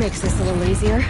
makes this a little easier.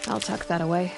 I'll tuck that away.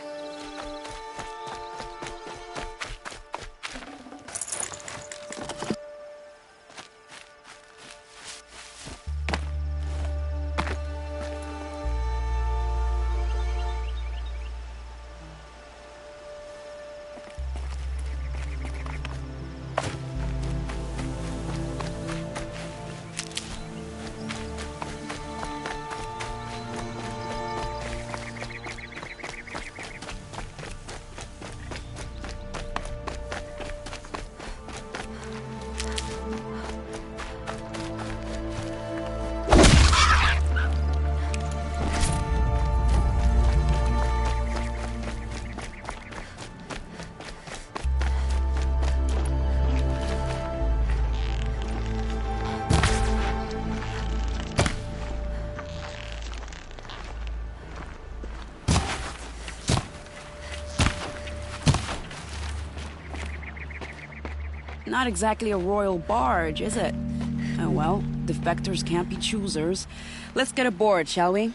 Not exactly a royal barge, is it? Oh well, defectors can't be choosers. Let's get aboard, shall we?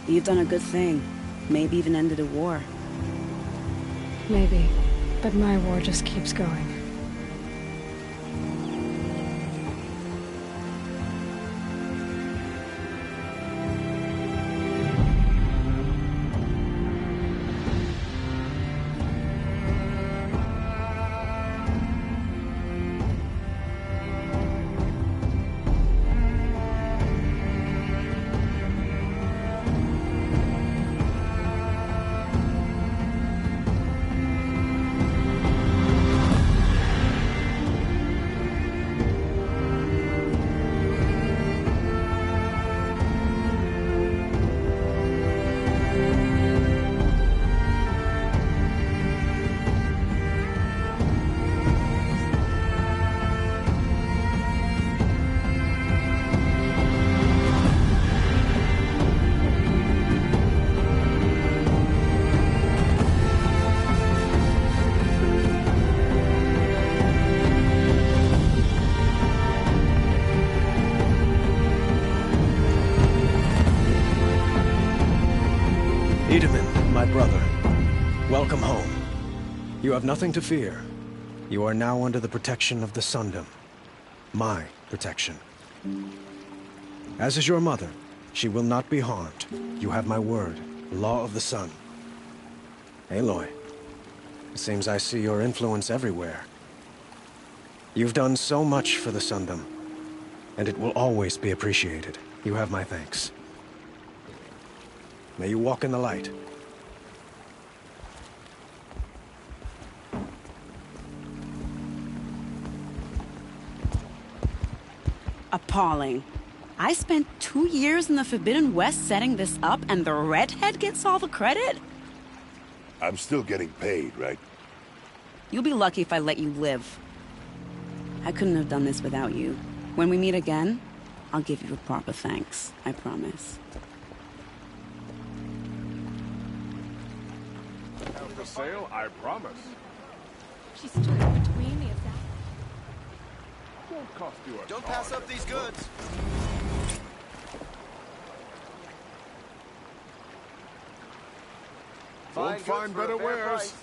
You've done a good thing. Maybe even ended a war. Maybe. But my war just keeps going. Itamen, my brother, welcome home. You have nothing to fear. You are now under the protection of the Sundom. My protection. As is your mother, she will not be harmed. You have my word, Law of the Sun. Aloy, it seems I see your influence everywhere. You've done so much for the Sundom, and it will always be appreciated. You have my thanks. May you walk in the light. Appalling. I spent 2 years in the Forbidden West setting this up, and the redhead gets all the credit? I'm still getting paid, right? You'll be lucky if I let you live. I couldn't have done this without you. When we meet again, I'll give you a proper thanks. I promise. For sale, I promise. She stood between the assassin. Won't cost you a Don't pass up these goods. Won't find better wares.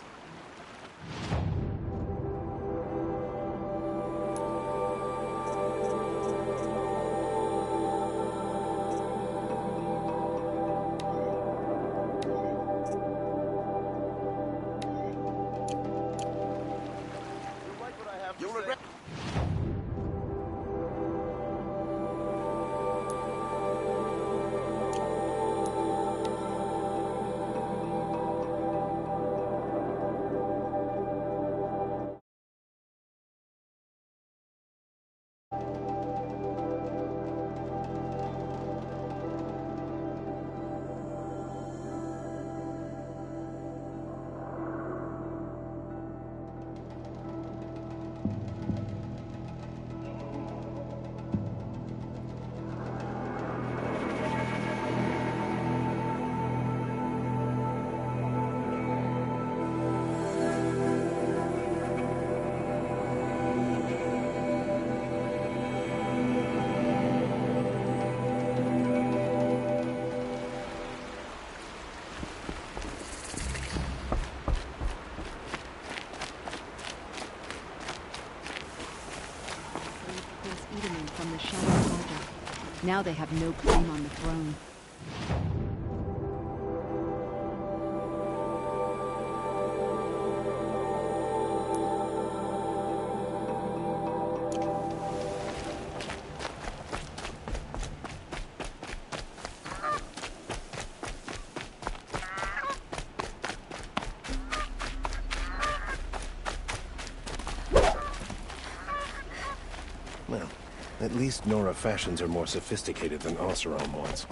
Now they have no claim on the throne. Well, at least Nora fashions are more sophisticated than Oseram ones.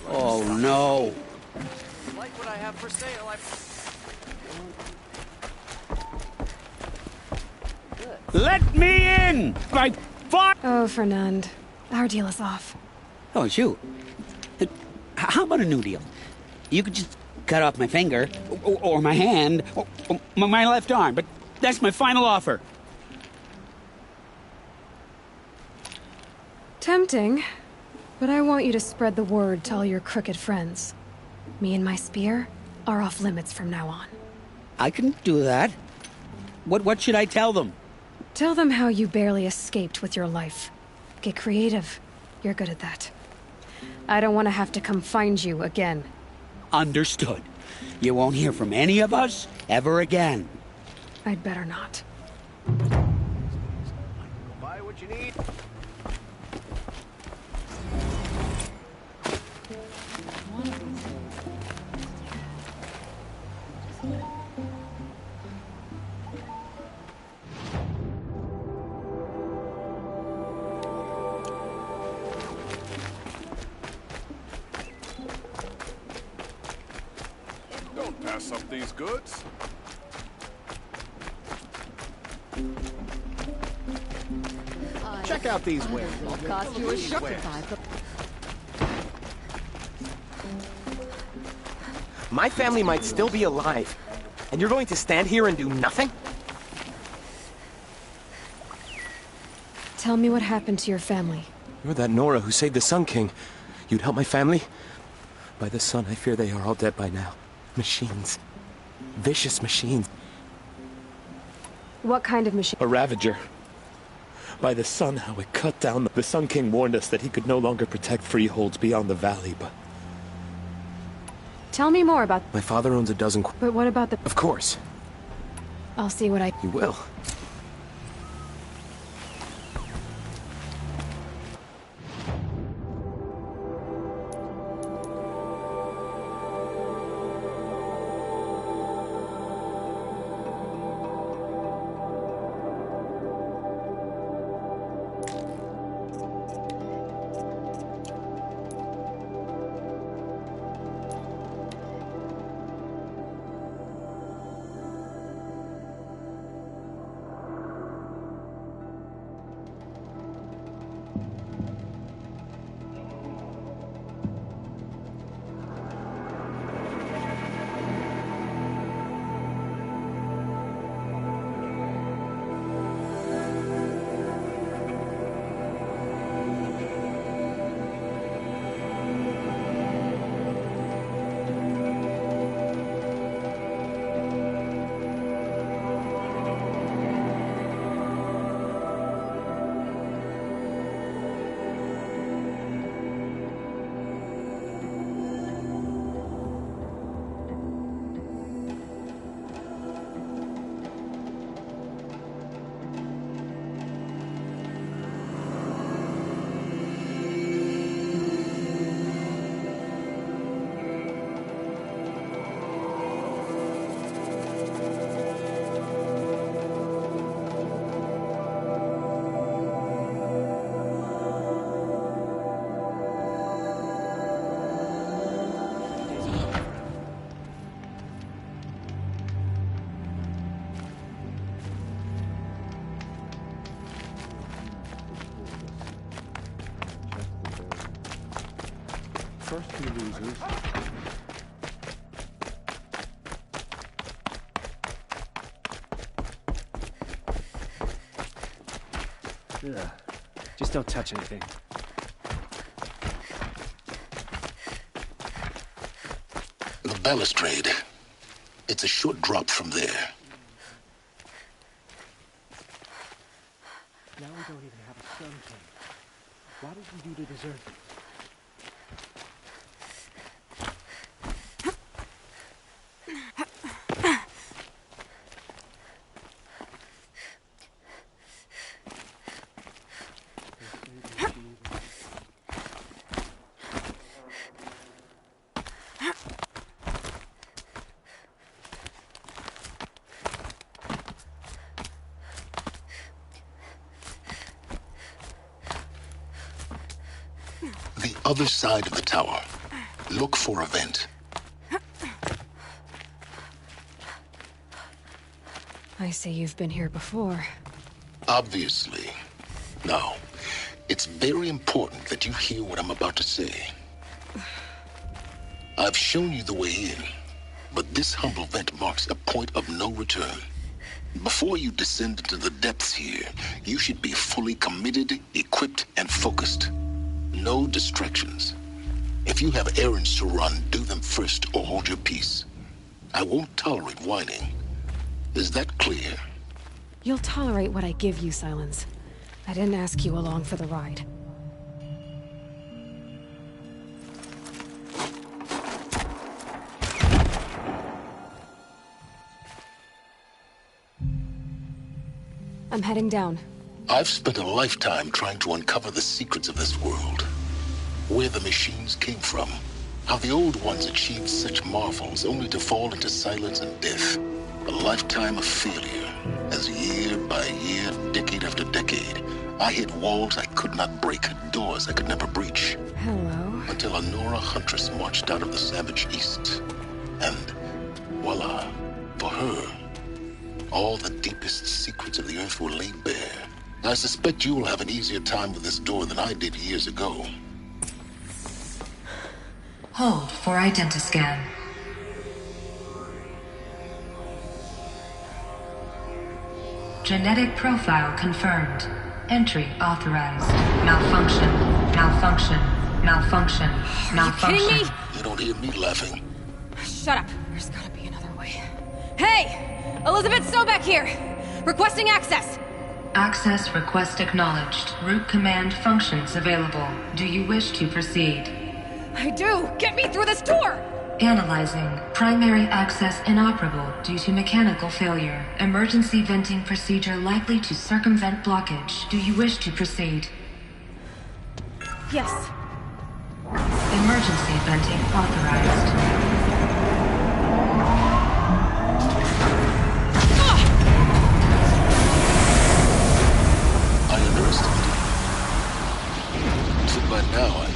Oh no! Like what I have for sale, Let me in! My fuck! Oh, Fernand. Our deal is off. Oh, it's you. How about a new deal? You could just cut off my finger, or my hand, or my left arm, but that's my final offer. Tempting, but I want you to spread the word to all your crooked friends. Me and my spear are off limits from now on. I can do that. What should I tell them? Tell them how you barely escaped with your life. Get creative. You're good at that. I don't want to have to come find you again. Understood. You won't hear from any of us ever again. I'd better not. Buy what you need. Don't pass up these goods. Check out these wares. It'll cost you a shot. My family might still be alive, and you're going to stand here and do nothing? Tell me what happened to your family. You're that Nora who saved the Sun King. You'd help my family? By the sun, I fear they are all dead by now. Machines. Vicious machines. What kind of machine? A Ravager. By the sun, how it cut down. The Sun King warned us that he could no longer protect freeholds beyond the valley, but... Tell me more about... My father owns a dozen... But what about the... Of course. I'll see what I... You will. First he loses. Ugh. Just don't touch anything. The balustrade. It's a short drop from there. Now we don't even have a Sun King. What did you do to deserve it? The other side of the tower. Look for a vent. I see you've been here before. Obviously. Now, it's very important that you hear what I'm about to say. I've shown you the way in, but this humble vent marks a point of no return. Before you descend into the depths here, you should be fully committed, equipped, and focused. No distractions. If you have errands to run, do them first or hold your peace. I won't tolerate whining. Is that clear? You'll tolerate what I give you, Silence. I didn't ask you along for the ride. I'm heading down. I've spent a lifetime trying to uncover the secrets of this world. Where the machines came from. How the old ones achieved such marvels only to fall into silence and death. A lifetime of failure. As year by year, decade after decade, I hit walls I could not break, doors I could never breach. Hello. Until a Nora huntress marched out of the savage east. And voila, for her, all the deepest secrets of the earth were laid bare. I suspect you will have an easier time with this door than I did years ago. Hold for identiscan. Genetic profile confirmed. Entry authorized. Malfunction. Malfunction. Malfunction. Malfunction. Kidding me? You don't hear me laughing. Shut up. There's gotta be another way. Hey! Elizabeth Sobek here! Requesting access! Access request acknowledged. Root command functions available. Do you wish to proceed? I do! Get me through this door! Analyzing. Primary access inoperable due to mechanical failure. Emergency venting procedure likely to circumvent blockage. Do you wish to proceed? Yes. Emergency venting authorized. I underestimated. So by now,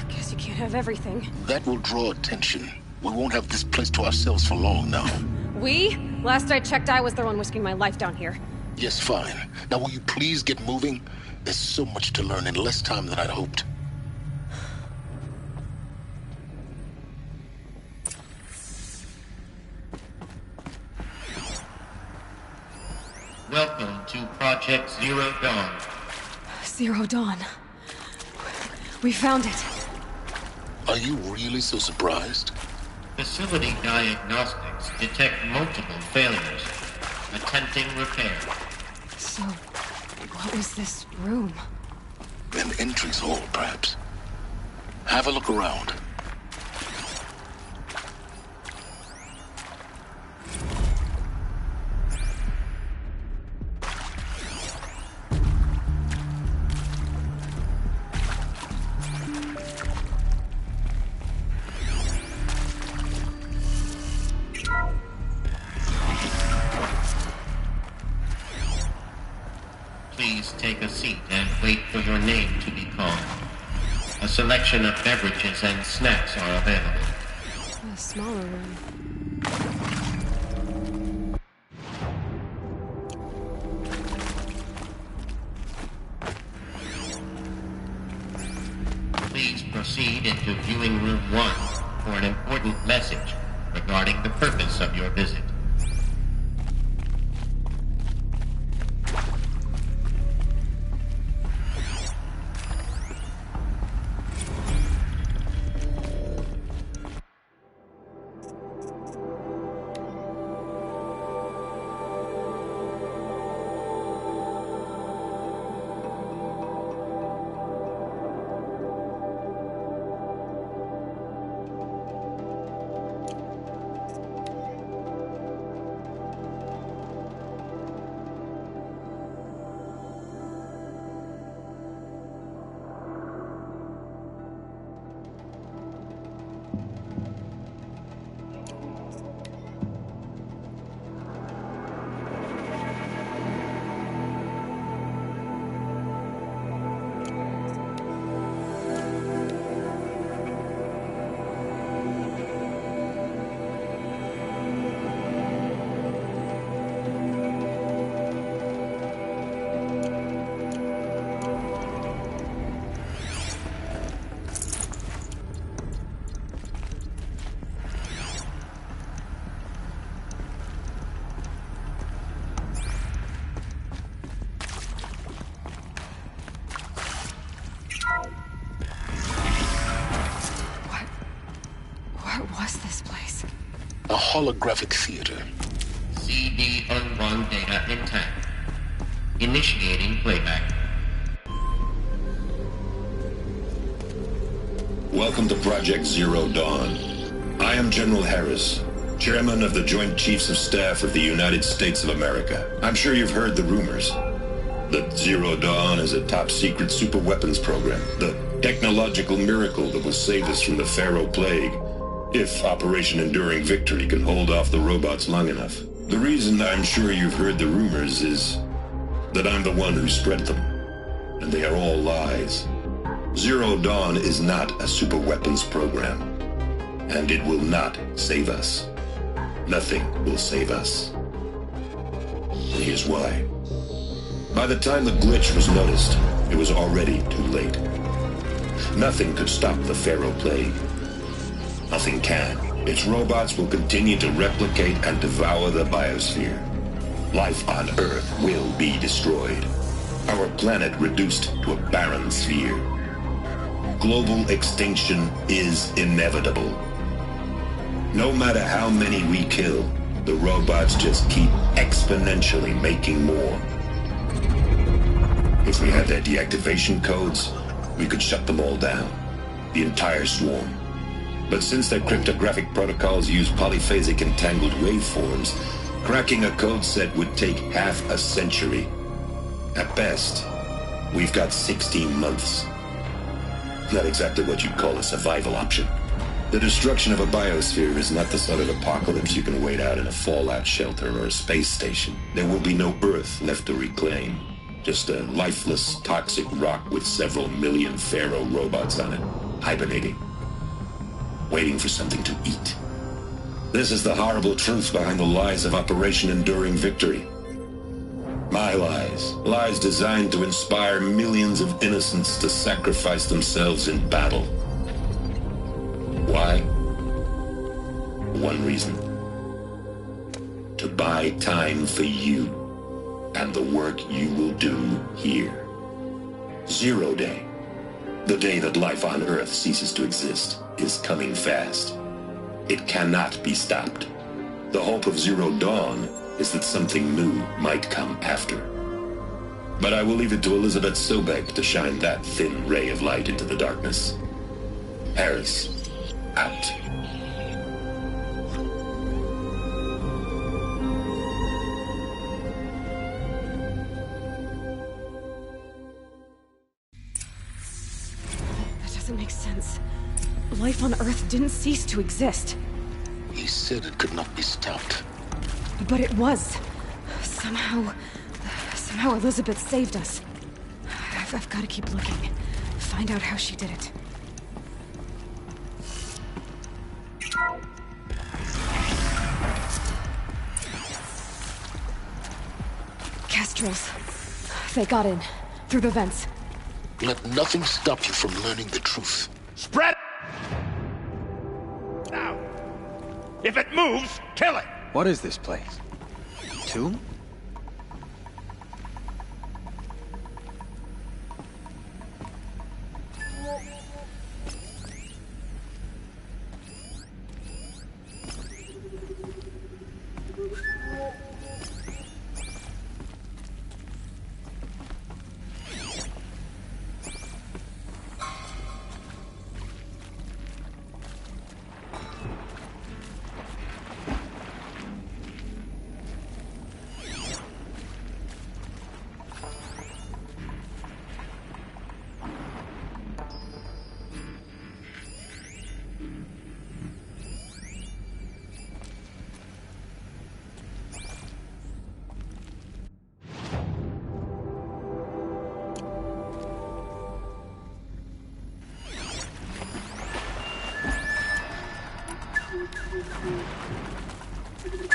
Guess you can't have everything. that will draw attention. We won't have this place to ourselves for long now. We? Last I checked, I was the one risking my life down here. Yes, fine. Now will you please get moving? There's so much to learn in less time than I'd hoped. Welcome to Project Zero Dawn. Zero Dawn. We found it. Are you really so surprised? Facility diagnostics detect multiple failures. Attempting repair. So, what was this room? An entry's hall, perhaps. Have a look around. Please take a seat and wait for your name to be called. A selection of beverages and snacks are available. A smaller room. Please proceed into viewing room 1 for an important message regarding the purpose of your visit. A holographic theater. CD-01 data intact. Initiating playback. Welcome to Project Zero Dawn. I am General Harris, Chairman of the Joint Chiefs of Staff of the United States of America. I'm sure you've heard the rumors that Zero Dawn is a top-secret superweapons program, the technological miracle that will save us from the Pharaoh Plague, if Operation Enduring Victory can hold off the robots long enough. The reason I'm sure you've heard the rumors is that I'm the one who spread them, and they are all lies. Zero Dawn is not a superweapons program, and it will not save us. Nothing will save us. And here's why. By the time the glitch was noticed, it was already too late. Nothing could stop the Pharaoh Plague. Nothing can. Its robots will continue to replicate and devour the biosphere. Life on Earth will be destroyed. Our planet reduced to a barren sphere. Global extinction is inevitable. No matter how many we kill, the robots just keep exponentially making more. If we had their deactivation codes, we could shut them all down. The entire swarm. But since their cryptographic protocols use polyphasic entangled waveforms, cracking a code set would take half a century. At best, we've got 16 months. Not exactly what you'd call a survival option. The destruction of a biosphere is not the sort of apocalypse you can wait out in a fallout shelter or a space station. There will be no Earth left to reclaim. Just a lifeless, toxic rock with several million Pharaoh robots on it, hibernating. Waiting for something to eat. This is the horrible truth behind the lies of Operation Enduring Victory. My lies. Lies designed to inspire millions of innocents to sacrifice themselves in battle. Why? One reason. To buy time for you and the work you will do here. Zero Day. The day that life on Earth ceases to exist is coming fast. It cannot be stopped. The hope of Zero Dawn is that something new might come after. But I will leave it to Elizabeth Sobek to shine that thin ray of light into the darkness. Harris, out. That doesn't make sense. Life on Earth didn't cease to exist. He said it could not be stopped. But it was. Somehow Elizabeth saved us. I've got to keep looking. Find out how she did it. Kestrels. They got in. Through the vents. Let nothing stop you from learning the truth. Spread out. If it moves, kill it. What is this place? Tomb?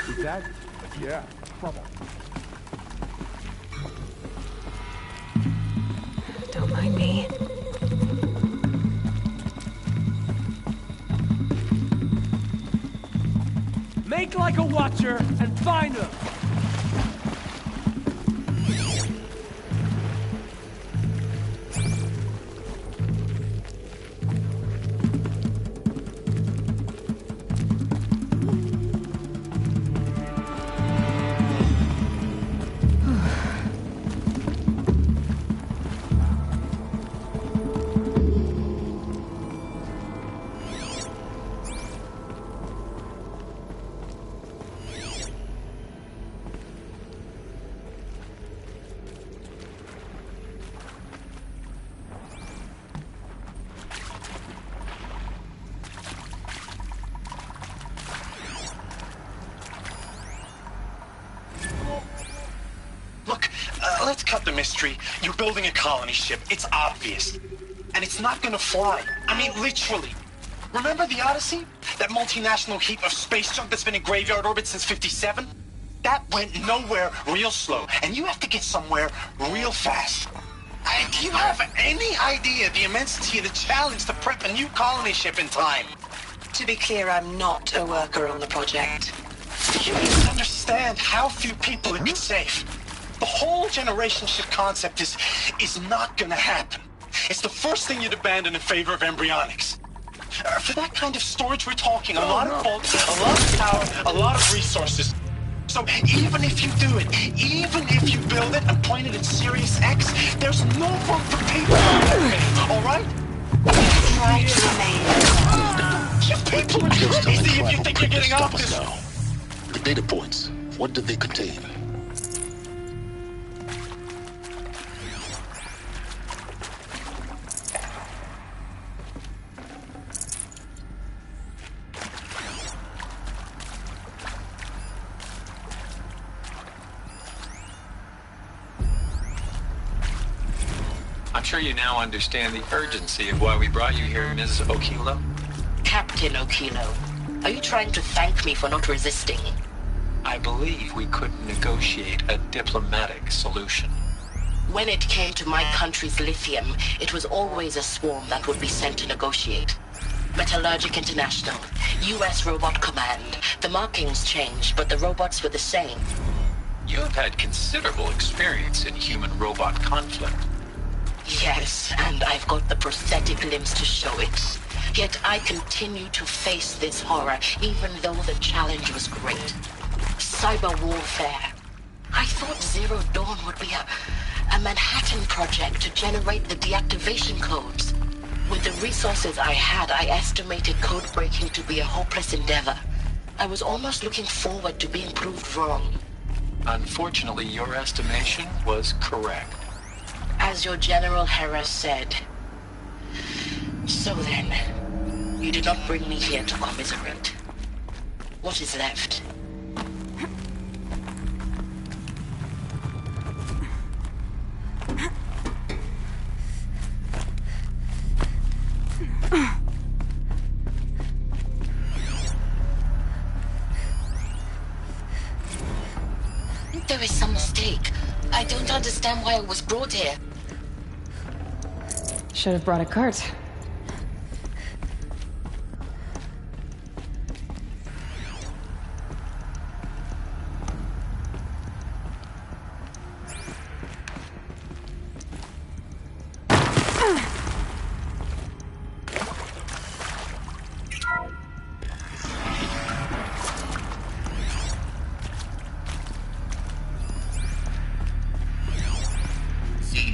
Is that? Yeah, trouble. Don't mind me. Make like a watcher and find them. Let's cut the mystery. You're building a colony ship. It's obvious. And it's not gonna fly. I mean, literally. Remember the Odyssey? That multinational heap of space junk that's been in graveyard orbit since '57? That went nowhere real slow. And you have to get somewhere real fast. Do you have any idea the immensity of the challenge to prep a new colony ship in time? To be clear, I'm not a worker on the project. You need to understand how few people it could save. The whole generation ship concept is not gonna happen. It's the first thing you'd abandon in favor of embryonics. For that kind of storage, we're talking a lot of bolts, a lot of power, a lot of resources. So even if you do it, even if you build it and point it at Sirius X, there's no room for people on that thing, all right? Try to remain. You people are crazy if you think you're getting off this. The data points, what do they contain? I'm sure you now understand the urgency of why we brought you here, Ms. Okilo. Captain Okilo, are you trying to thank me for not resisting? I believe we could negotiate a diplomatic solution. When it came to my country's lithium, it was always a swarm that would be sent to negotiate. Metallurgic International, US Robot Command. The markings changed, but the robots were the same. You have had considerable experience in human-robot conflict. Yes, and I've got the prosthetic limbs to show it. Yet I continue to face this horror, even though the challenge was great. Cyber warfare. I thought Zero Dawn would be a Manhattan project to generate the deactivation codes. With the resources I had, I estimated code breaking to be a hopeless endeavor. I was almost looking forward to being proved wrong. Unfortunately, your estimation was correct. As your General Hera said. So then, you did not bring me here to commiserate. What is left? There is some mistake. I don't understand why I was brought here. Should have brought a cart.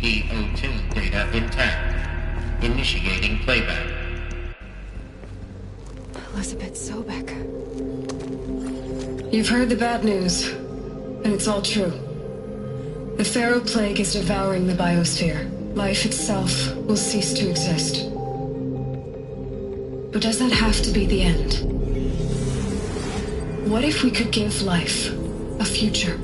CD02 data intact. Initiating playback. Elizabeth Sobek. You've heard the bad news, and it's all true. The Pharaoh Plague is devouring the biosphere. Life itself will cease to exist. But does that have to be the end? What if we could give life a future?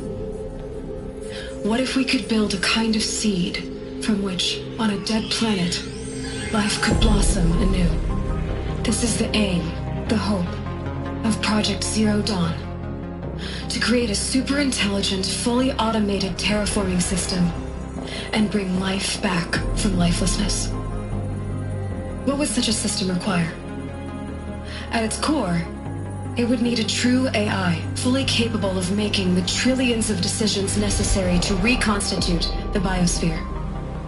What if we could build a kind of seed from which, on a dead planet, life could blossom anew? This is the aim, the hope, of Project Zero Dawn. To create a super-intelligent, fully automated terraforming system and bring life back from lifelessness. What would such a system require? At its core, it would need a true AI, fully capable of making the trillions of decisions necessary to reconstitute the biosphere.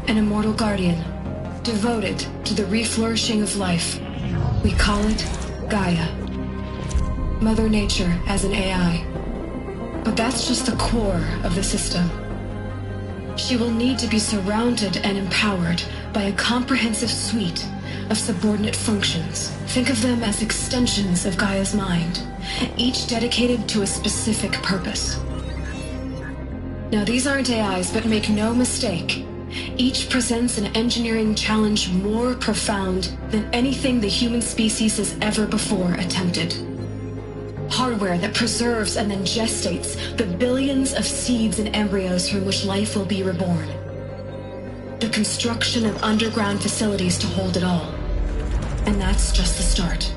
An immortal guardian, devoted to the reflourishing of life. We call it Gaia. Mother Nature as an AI. But that's just the core of the system. She will need to be surrounded and empowered by a comprehensive suite of subordinate functions. Think of them as extensions of Gaia's mind, each dedicated to a specific purpose. Now, these aren't AIs, but make no mistake, each presents an engineering challenge more profound than anything the human species has ever before attempted. Hardware that preserves and then gestates the billions of seeds and embryos from which life will be reborn. The construction of underground facilities to hold it all. And that's just the start.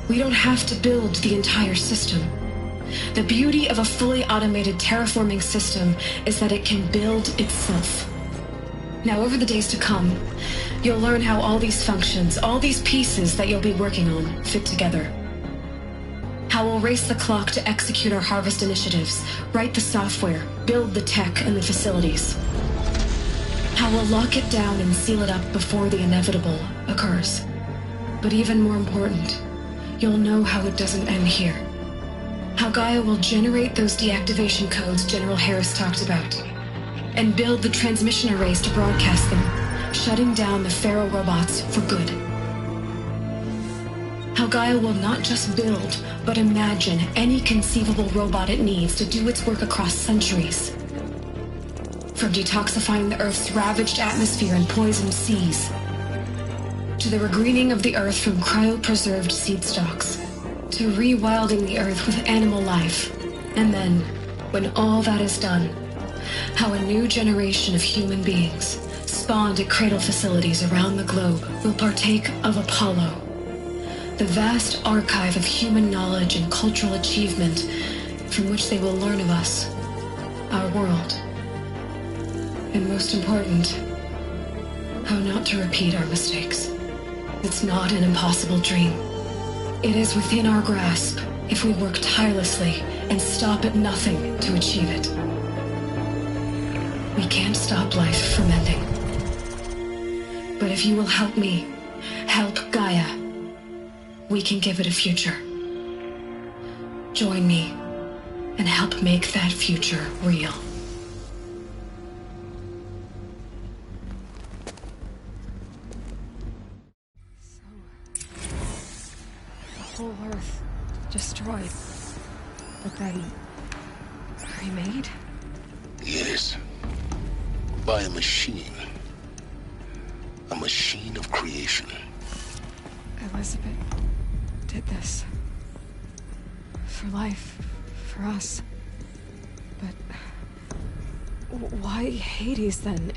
We don't have to build the entire system. The beauty of a fully automated terraforming system is that it can build itself. Now, over the days to come, you'll learn how all these functions, all these pieces that you'll be working on, fit together. How we'll race the clock to execute our harvest initiatives, write the software, build the tech and the facilities. How we'll lock it down and seal it up before the inevitable occurs. But even more important, you'll know how it doesn't end here. How Gaia will generate those deactivation codes General Harris talked about, and build the transmission arrays to broadcast them, shutting down the Pharaoh robots for good. How Gaia will not just build, but imagine any conceivable robot it needs to do its work across centuries. From detoxifying the Earth's ravaged atmosphere and poisoned seas, to the regreening of the Earth from cryopreserved seed stalks, to rewilding the Earth with animal life. And then, when all that is done, how a new generation of human beings, spawned at cradle facilities around the globe, will partake of Apollo, the vast archive of human knowledge and cultural achievement from which they will learn of us, our world. And most important, how not to repeat our mistakes. It's not an impossible dream. It is within our grasp if we work tirelessly and stop at nothing to achieve it. We can't stop life from ending. But if you will help me, help Gaia, we can give it a future. Join me and help make that future real. The whole Earth destroyed, but then remade? Yes. By a machine. A machine of creation. Elizabeth did this. For life. For us. But why Hades then?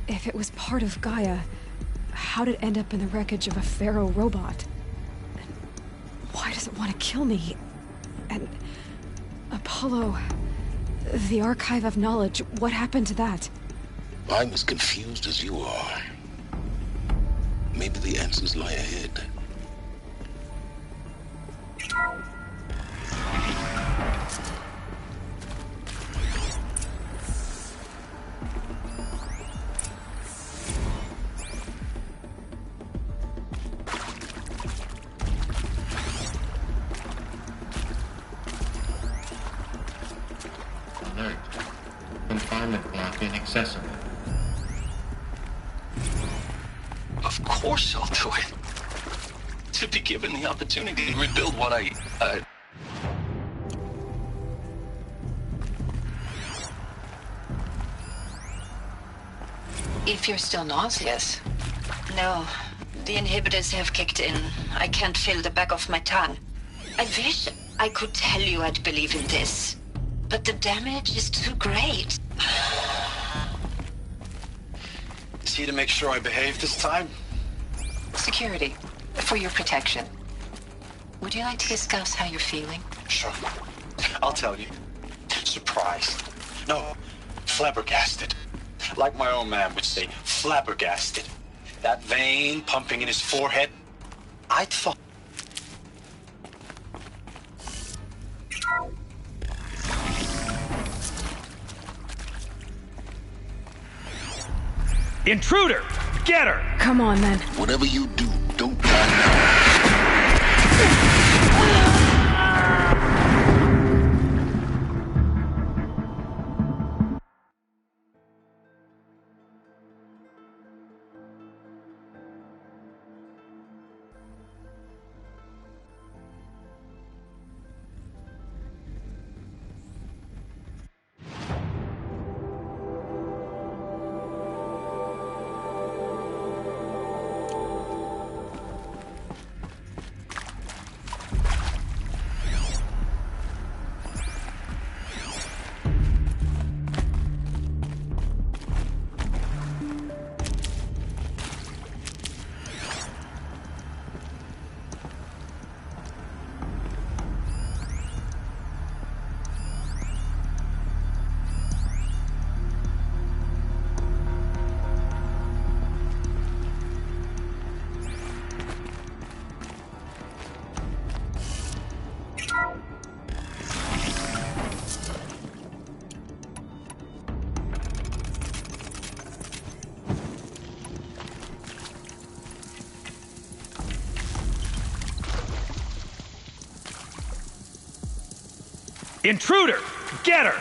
If it was part of Gaia, how did it end up in the wreckage of a Pharaoh robot? And why does it want to kill me? And Apollo, the archive of knowledge, what happened to that? I'm as confused as you are. Maybe the answers lie ahead. Alert. Confinement block inaccessible. course I'll do it. To be given the opportunity to rebuild what I If you're still nauseous. No, the inhibitors have kicked in. I can't feel the back of my tongue. I wish I could tell you I'd believe in this, but the damage is too great. Is he to make sure I behave this time? Security, for your protection. Would you like to discuss how you're feeling? Sure. I'll tell you. Surprised. No, flabbergasted. Like my own man would say, flabbergasted. That vein pumping in his forehead. I thought... Intruder! Get her! Come on, then. Whatever you do, don't die now. Intruder! Get her!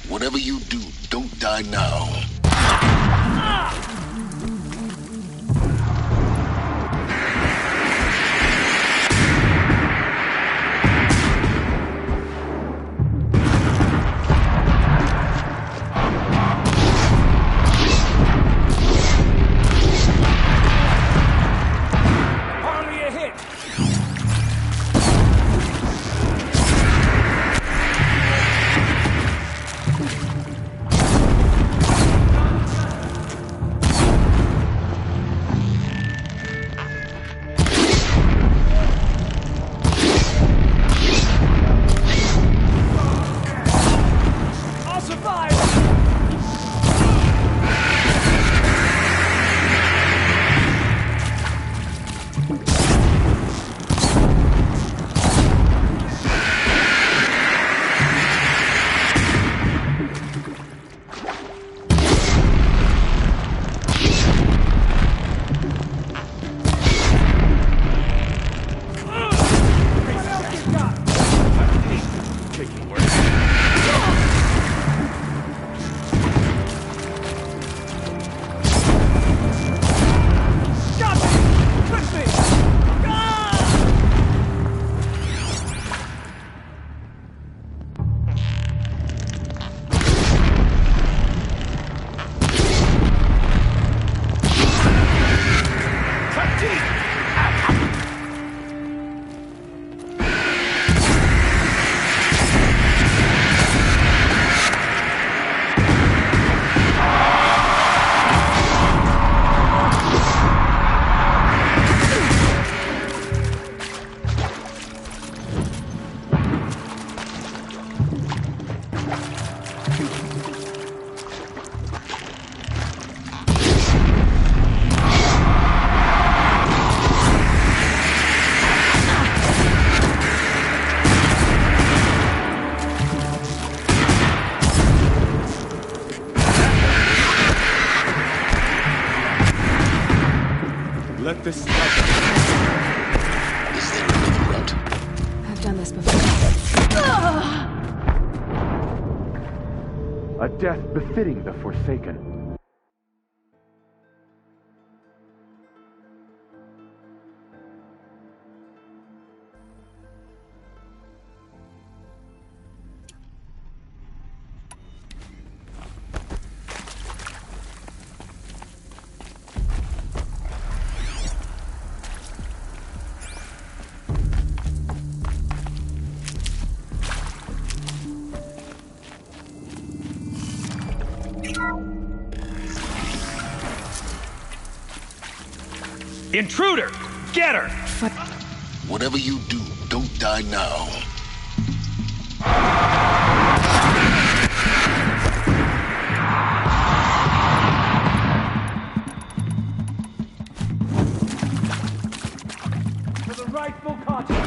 Whatever you do, don't die now. Hardly a hit! I'll survive! Let this stop. Is there another route? I've done this before. A death befitting the Forsaken. Intruder! Get her! Whatever you do, don't die now. For the rightful conscience.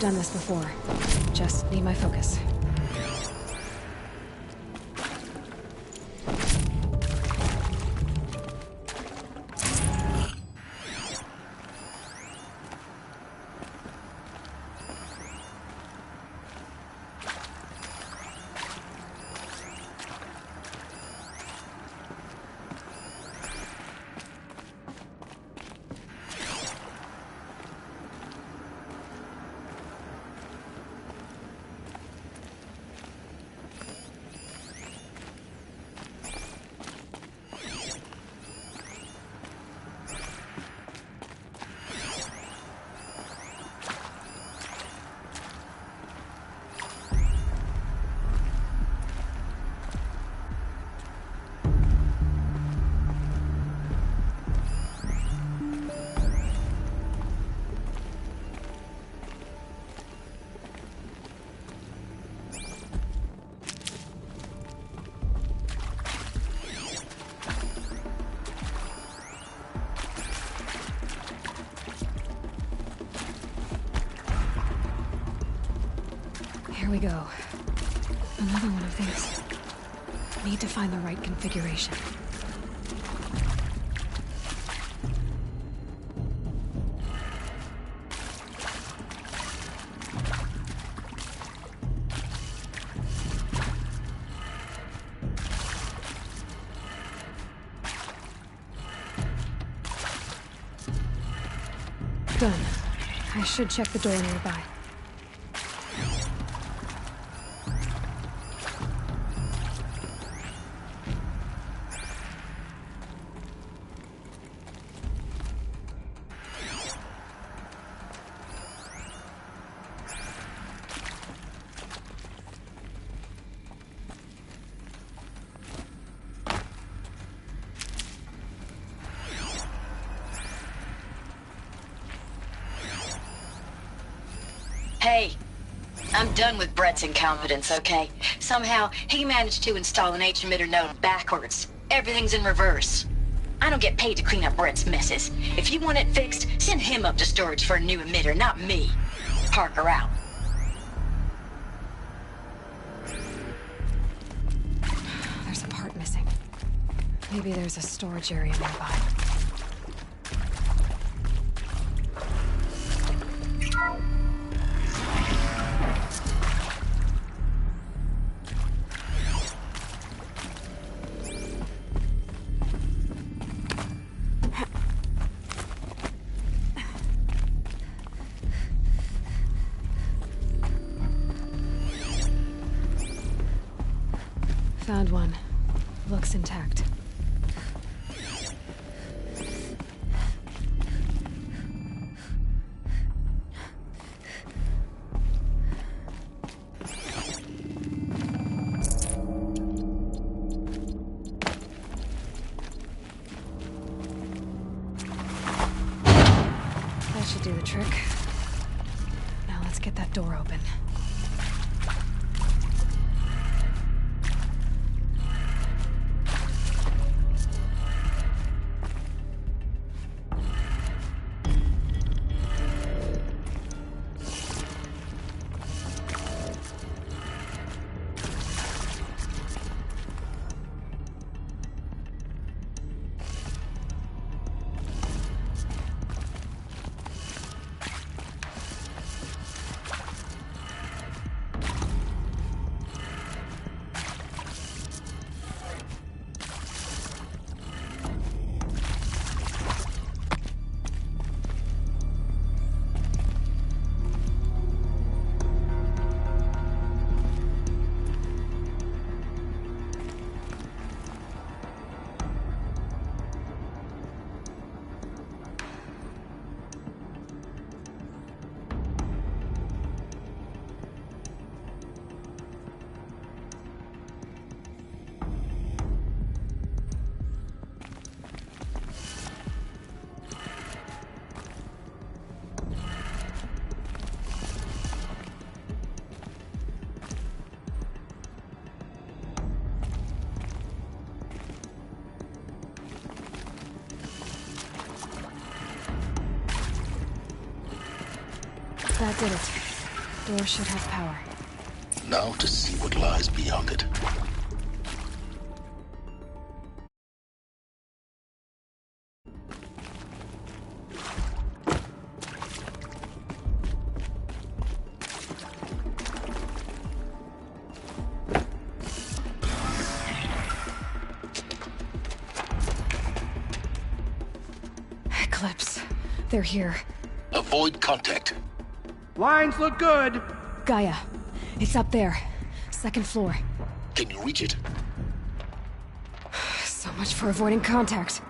Done this before. Just need my focus. Here we go. Another one of these. Need to find the right configuration. Done. I should check the door nearby. Hey, I'm done with Brett's incompetence, okay? Somehow, he managed to install an H-emitter node backwards. Everything's in reverse. I don't get paid to clean up Brett's messes. If you want it fixed, send him up to storage for a new emitter, not me. Parker out. There's a part missing. Maybe there's a storage area nearby. Found one. Looks intact. the trick. Now let's get that door open. That did it. Door should have power. Now to see what lies beyond it. Eclipse. They're here. Avoid contact. Lines look good. Gaia. It's up there. Second floor. Can you reach it? So much for avoiding contact.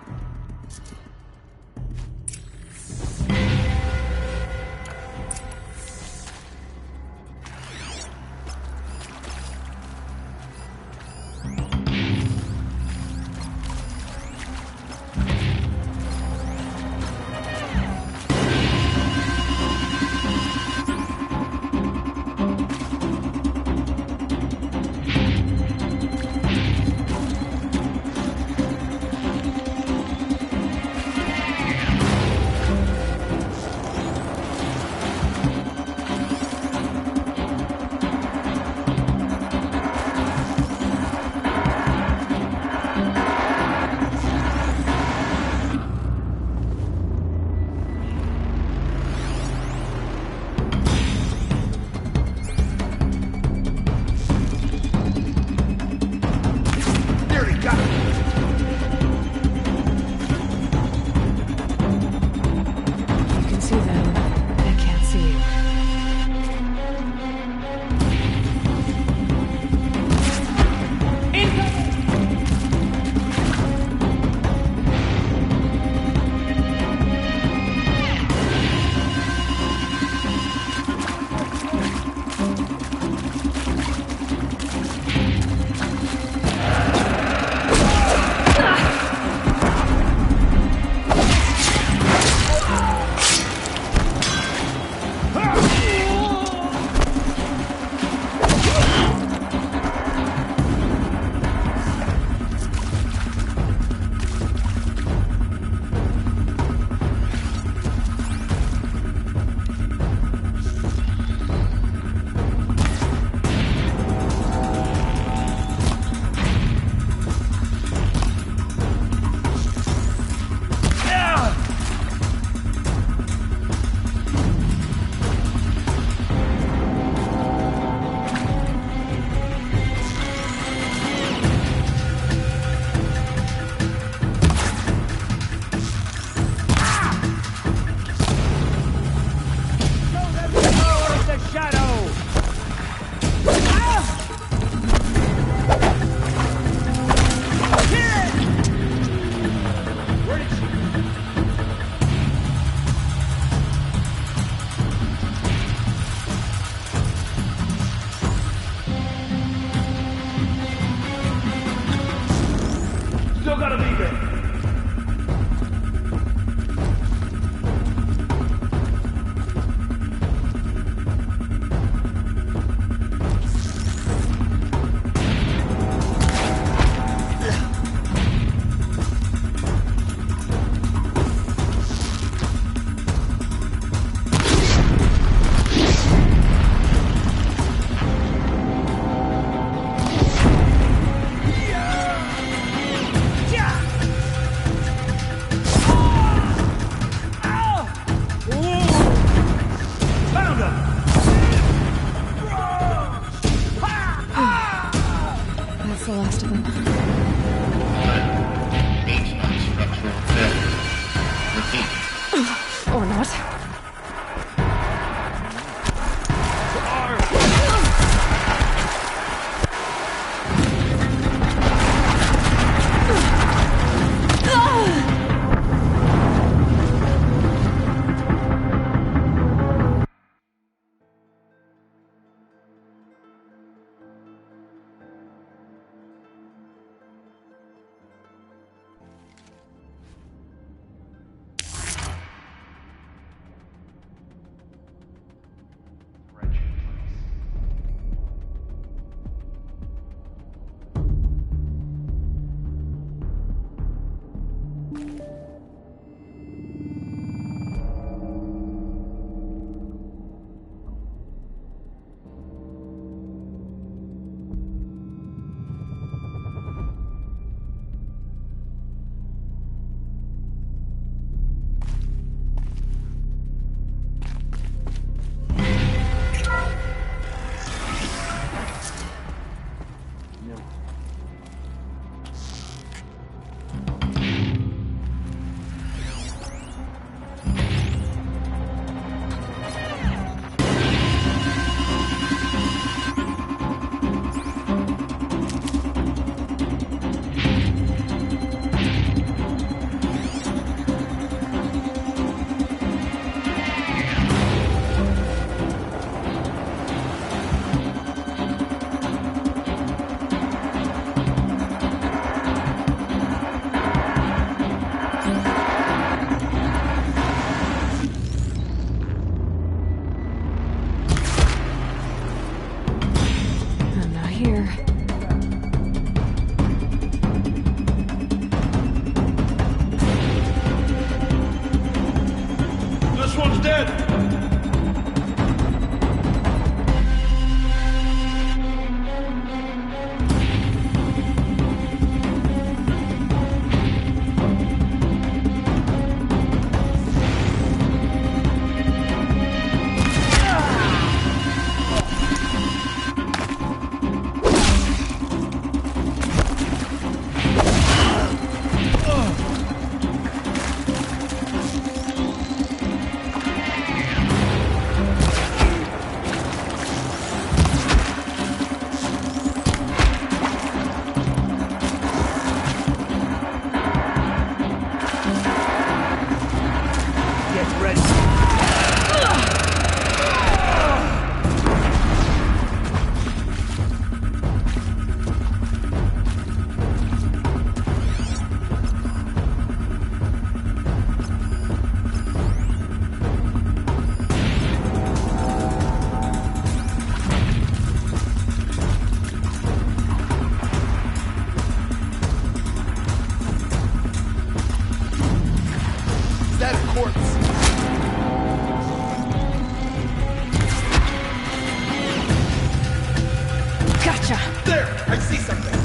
I see something.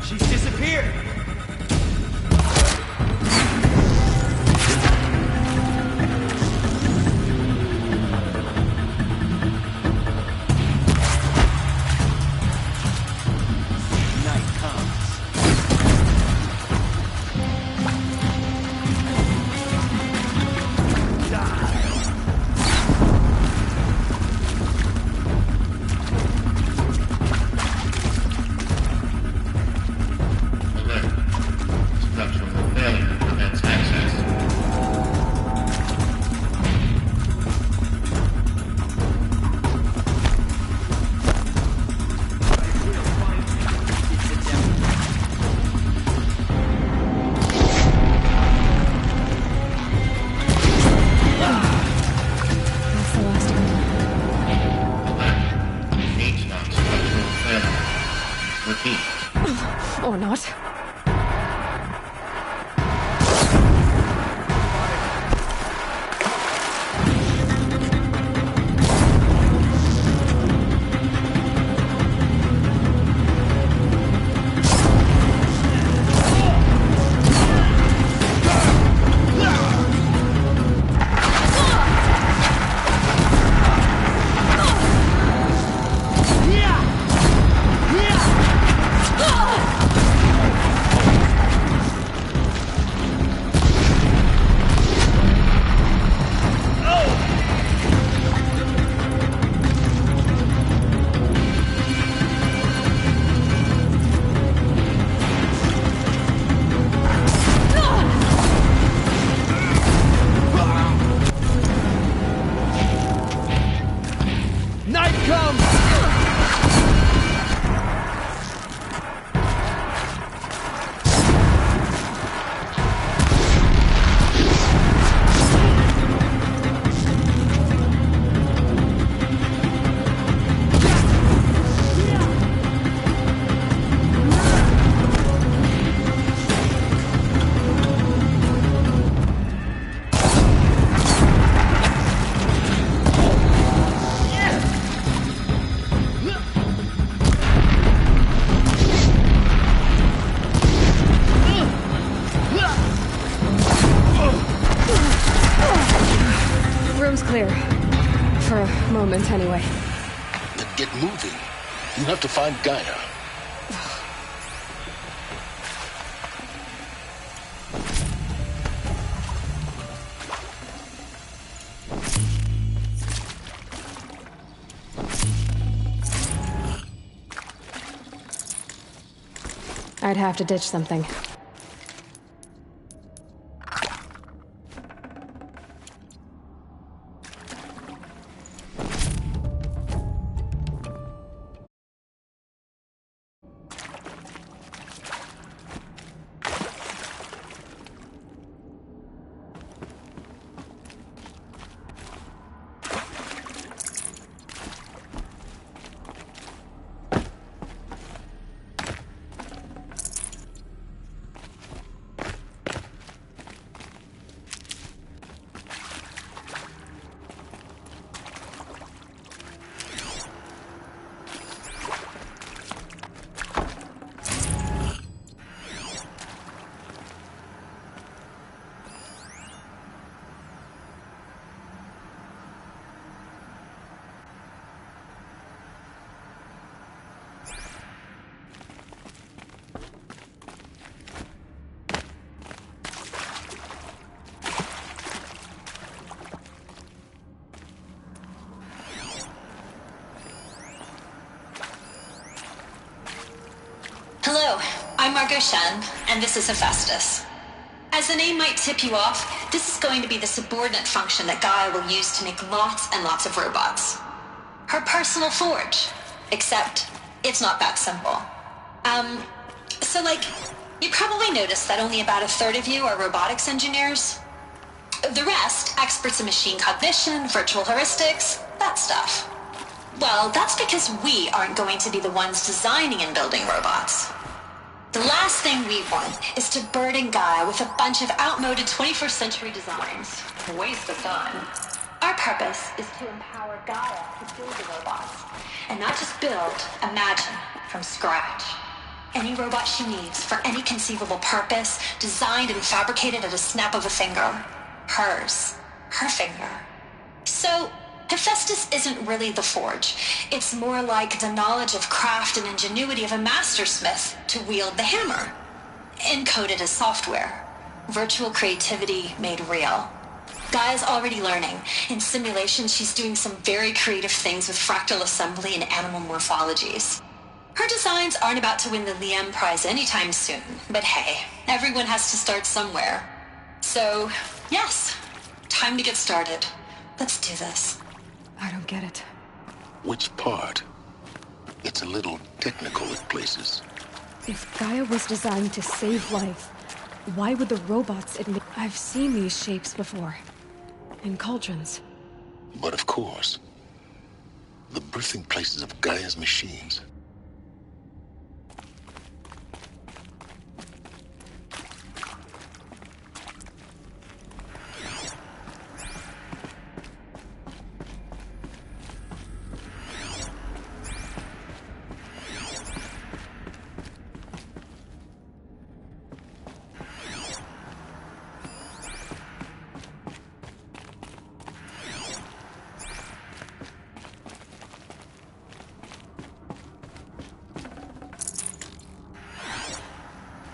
She's disappeared. Or not. Clear. For a moment, anyway. Then get moving. You have to find Gaia. I'd have to ditch something. Hello, I'm Margot Shen, and this is Hephaestus. As the name might tip you off, this is going to be the subordinate function that Gaia will use to make lots and lots of robots. Her personal forge. Except, it's not that simple. So you probably noticed that only about a third of you are robotics engineers. The rest, experts in machine cognition, virtual heuristics, that stuff. Well, that's because we aren't going to be the ones designing and building robots. The last thing we want is to burden Gaia with a bunch of outmoded 21st century designs. A waste of time. Our Our purpose is to empower Gaia to build the robots. And not just build, imagine, from scratch. Any robot she needs, for any conceivable purpose, designed and fabricated at a snap of a finger. Hers. Her finger. So, Hephaestus isn't really the forge. It's more like the knowledge of craft and ingenuity of a mastersmith to wield the hammer. Encoded as software. Virtual creativity made real. Gaia's already learning. In simulation, she's doing some very creative things with fractal assembly and animal morphologies. Her designs aren't about to win the Liam Prize anytime soon, but hey, everyone has to start somewhere. So, yes, time to get started. Let's do this. I don't get it. Which part? It's a little technical at places. If Gaia was designed to save life, why would the robots admit... I've seen these shapes before. In cauldrons. But of course, the birthing places of Gaia's machines.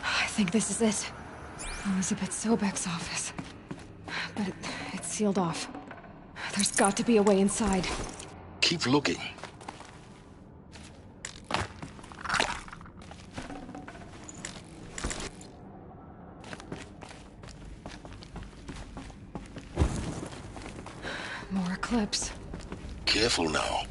I think this is it. Elizabeth Sobek's office. But it's sealed off. There's got to be a way inside. Keep looking. More clips. Careful now.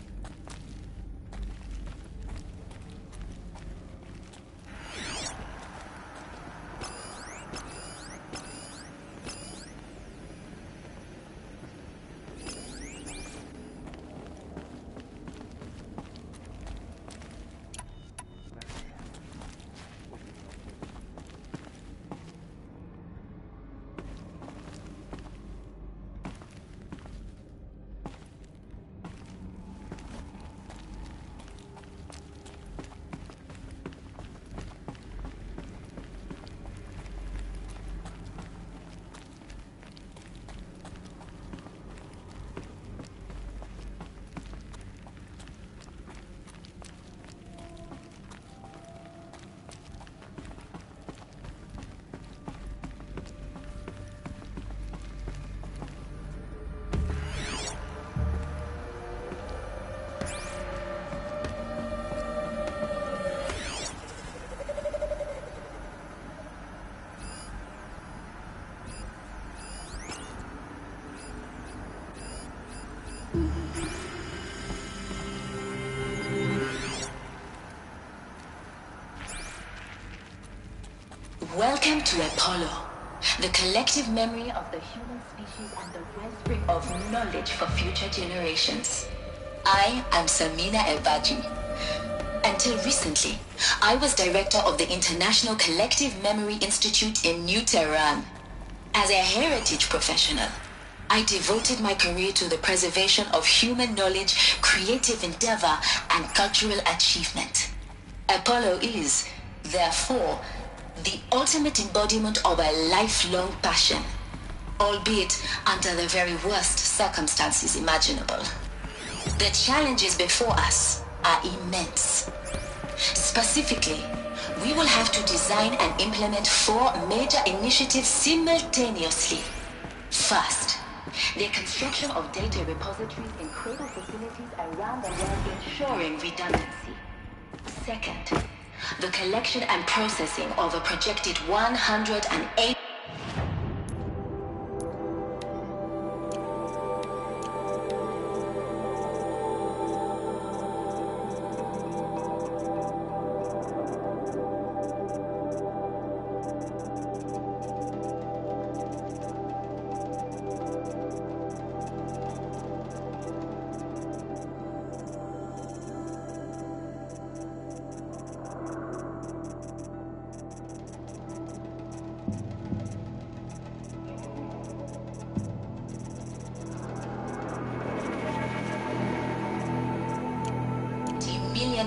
Welcome to Apollo, the collective memory of the human species and the wellspring of knowledge for future generations. I am Samina Elbaji. Until recently, I was director of the International Collective Memory Institute in New Tehran. As a heritage professional, I devoted my career to the preservation of human knowledge, creative endeavor, and cultural achievement. Apollo is, therefore, the ultimate embodiment of a lifelong passion, albeit under the very worst circumstances imaginable. The challenges before us are immense. Specifically, we will have to design and implement 4 major initiatives simultaneously. First, the construction of data repositories in critical facilities around the world, ensuring redundancy. Second, the collection and processing of a projected 108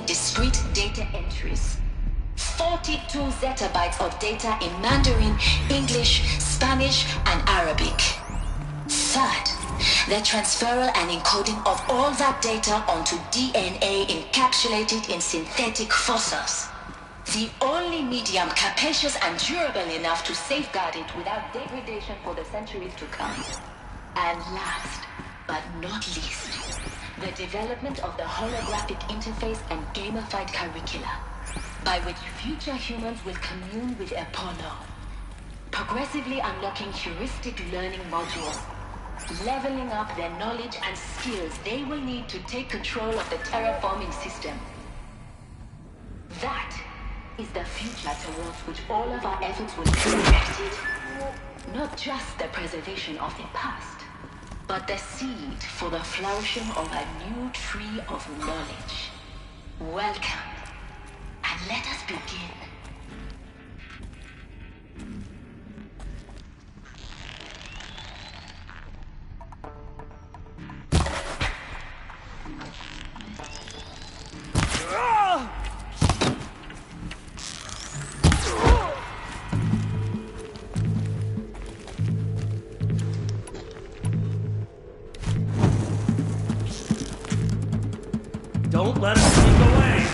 discrete data entries. 42 zettabytes of data in Mandarin, English, Spanish, and Arabic. Third, the transferal and encoding of all that data onto DNA encapsulated in synthetic fossils. The only medium capacious and durable enough to safeguard it without degradation for the centuries to come. And last, but not least, the development of the holographic interface and gamified curricula, by which future humans will commune with Apollo, progressively unlocking heuristic learning modules, leveling up their knowledge and skills they will need to take control of the terraforming system. That is the future towards which all of our efforts will be directed. Not just the preservation of the past, but the seed for the flourishing of a new tree of knowledge. Welcome, and let us begin. Don't let him sneak away!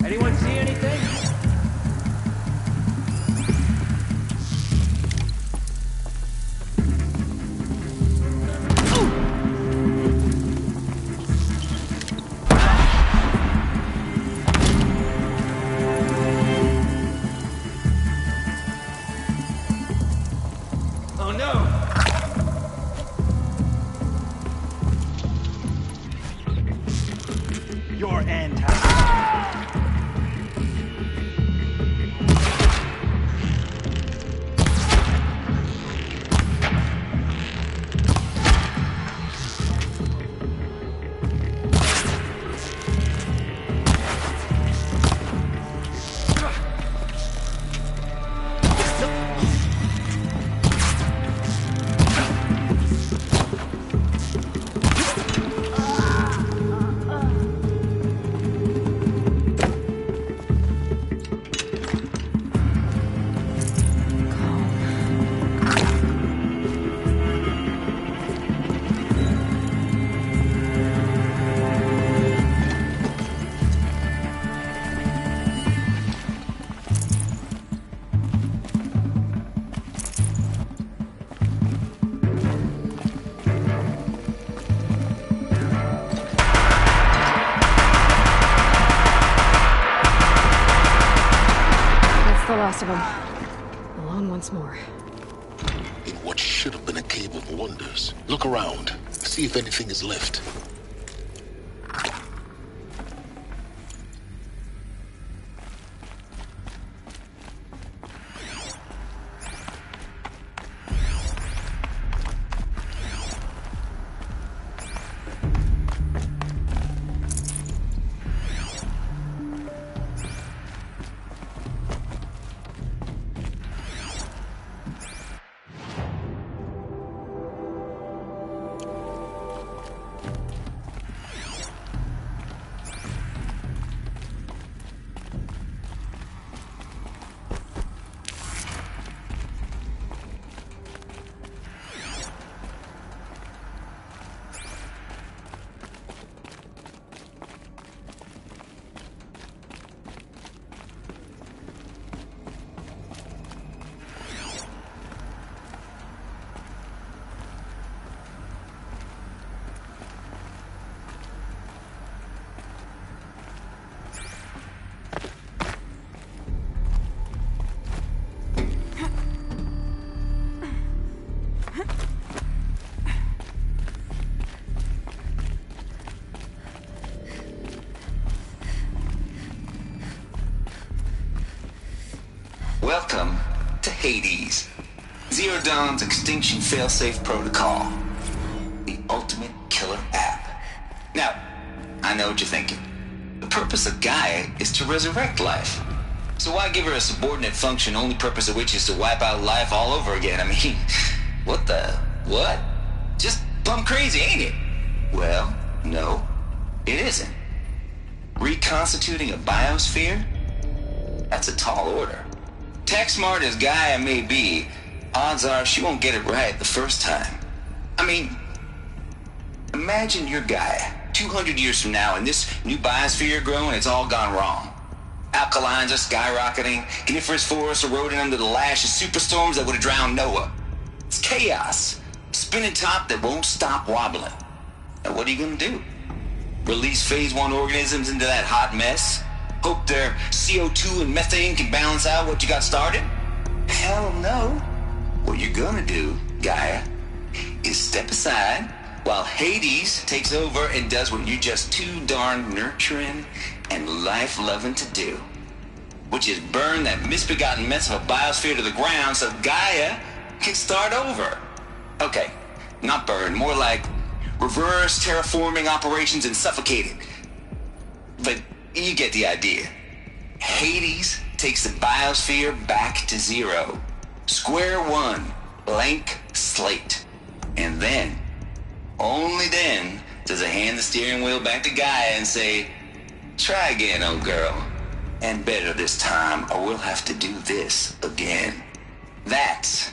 Anyone see anything? Oh no! Your end has last of them. Alone once more. In what should have been a cave of wonders. Look around. See if anything is left. Welcome to Hades, Zero Dawn's extinction failsafe protocol. The ultimate killer app. Now, I know what you're thinking. The purpose of Gaia is to resurrect life. So why give her a subordinate function, only purpose of which is to wipe out life all over again? I mean, what? Just plumb crazy, ain't it? Well, no, it isn't. Reconstituting a biosphere? That's a tall order. Tech smart as Gaia may be, odds are she won't get it right the first time. I mean, imagine you're Gaia, 200 years from now, and this new biosphere you're growing, it's all gone wrong. Alkalines are skyrocketing, coniferous forests eroding under the lash of superstorms that would have drowned Noah. It's chaos, spinning top that won't stop wobbling. Now what are you gonna do? Release phase 1 organisms into that hot mess? Hope their CO2 and methane can balance out what you got started? Hell no. What you're gonna do, Gaia, is step aside while Hades takes over and does what you're just too darn nurturing and life-loving to do, which is burn that misbegotten mess of a biosphere to the ground so Gaia can start over. Okay, not burn, more like reverse terraforming operations and suffocate it. But you get the idea. Hades takes the biosphere back to zero. Square one, blank slate. And then, only then, does it hand the steering wheel back to Gaia and say, try again, old girl. And better this time, or we'll have to do this again. That's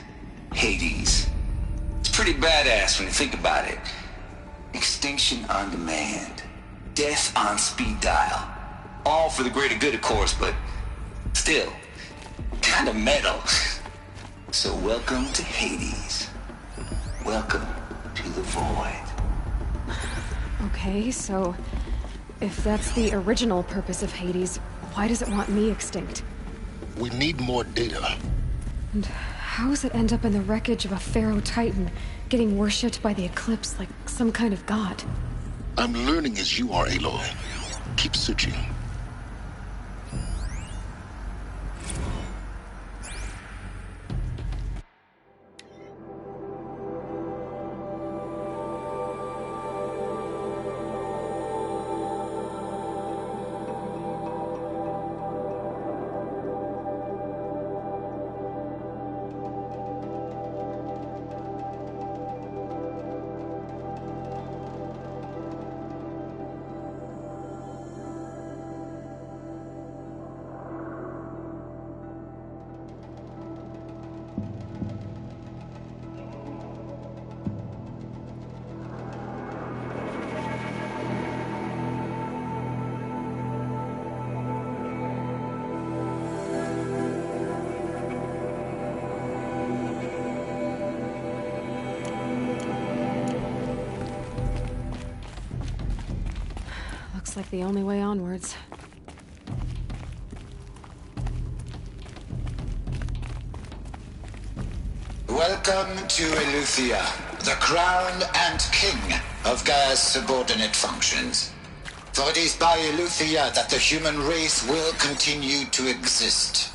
Hades. It's pretty badass when you think about it. Extinction on demand. Death on speed dial. All for the greater good, of course, but still, kind of metal. So welcome to Hades. Welcome to the void. Okay, so if that's the original purpose of Hades, why does it want me extinct? We need more data. And how does it end up in the wreckage of a Pharaoh Titan, getting worshipped by the Eclipse like some kind of god? I'm learning as you are, Aloy. Keep searching. Looks like the only way onwards. Welcome to Eleuthia, the crown and king of Gaia's subordinate functions. For it is by Eleuthia that the human race will continue to exist.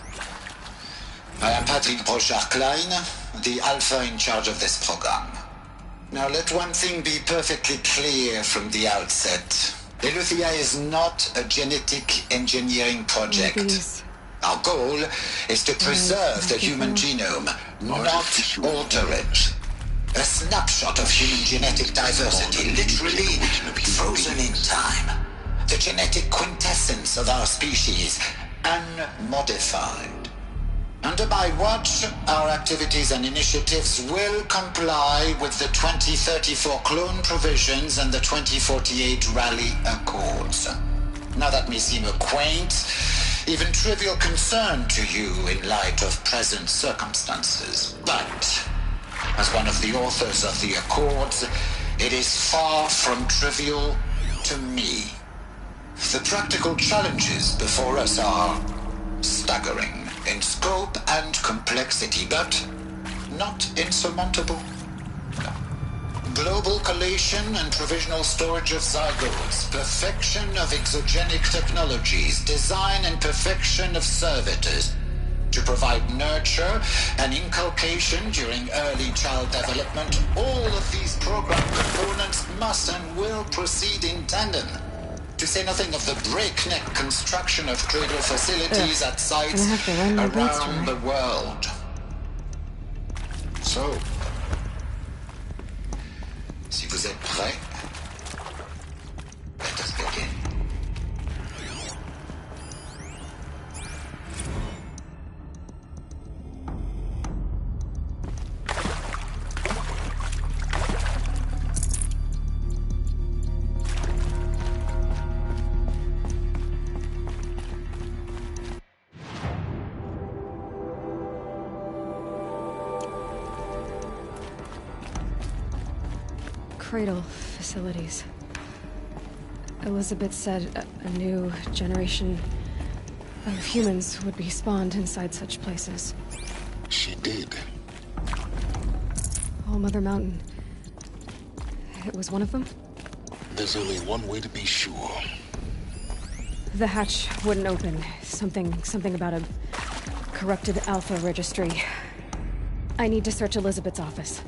I am Patrick Brochard-Klein, the Alpha in charge of this program. Now let one thing be perfectly clear from the outset. Eleuthia is not a genetic engineering project. Our goal is to preserve the human genome, not alter it. A snapshot of human genetic diversity, literally frozen in time. The genetic quintessence of our species, unmodified. Under my watch, our activities and initiatives will comply with the 2034 clone provisions and the 2048 Raleigh Accords. Now that may seem a quaint, even trivial concern to you in light of present circumstances, but as one of the authors of the Accords, it is far from trivial to me. The practical challenges before us are staggering in scope and complexity, but not insurmountable. Global collation and provisional storage of zygotes, perfection of exogenic technologies, design and perfection of servitors, to provide nurture and inculcation during early child development, all of these program components must and will proceed in tandem. To say nothing of the breakneck construction of cradle facilities at sites around the world. So, si vous êtes prêts, let us begin. Cradle facilities. Elizabeth said a new generation of humans would be spawned inside such places. She did. All Mother Mountain. It was one of them? There's only one way to be sure. The hatch wouldn't open. Something about a corrupted Alpha registry. I need to search Elizabeth's office.